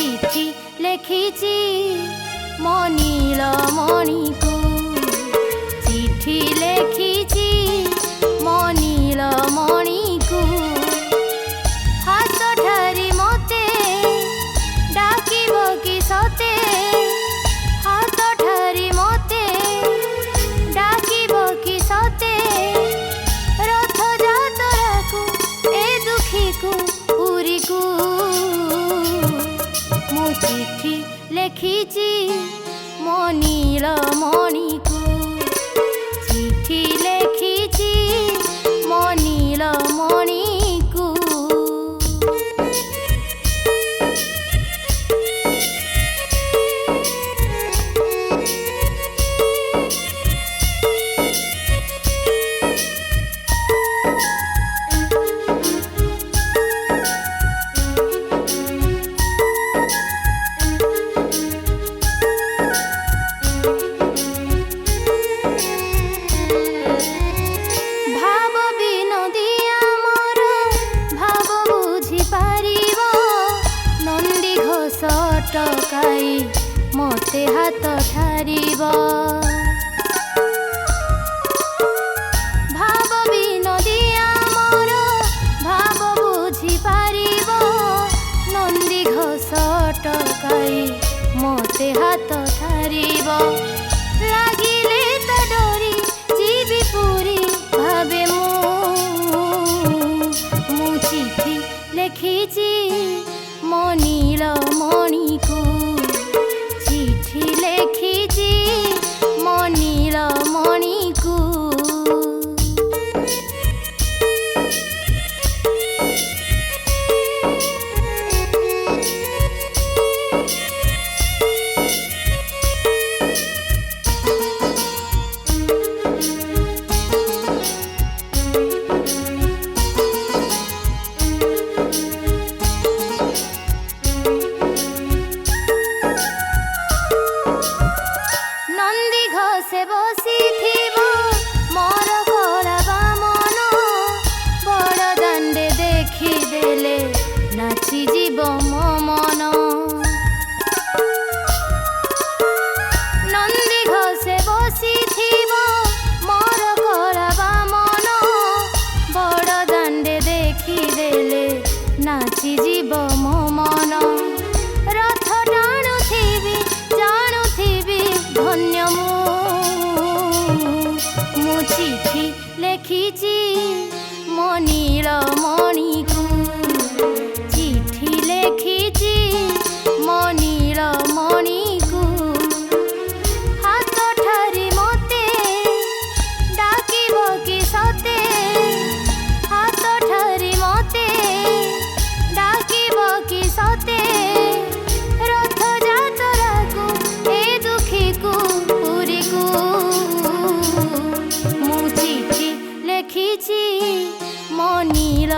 चिठी लेखिची मो नीलमणि को चिठी लेखिची मो नीलमणि को हाथ ठारी मते डाकिब कि सते हाथ ठारी मते डाकिब कि सते रथ जातरा को ए दुखी को पुरी को मु चिठी लेखिची मो नीलमणि को चिठी लेखिची मो नीलमणि को। टकाई मते हाथ ठारिब भाव विनोदिया मोर भाव बुझी पारिब नंदी घोष टकाई मते हाथ ठारिब लागिले तो डोरी जीवी पूरी भावे मु चिठी लेखिची मो नीलमणि को चिठी लेखिची मो नीलमणि को। से बसी मोर कला मन बड़ दांडे देखी देले नाची जीव मो मन नंदी घोषे बसी मोर कला मन बड़ दांडे देखी देले नाची जीव मो मन रथ टाणुथिबी जाणुथिबी धन्य मु चिठी लेखिची मो नीलमणि को चिठी लेखिची मो नीलमणि को हाथ ठारी मते डाकिब कि सते हाथ ठारी मते डाकिब कि सते रथ जातरा को ए दुखी को पुरी को मु चिठी लेखिची मो नील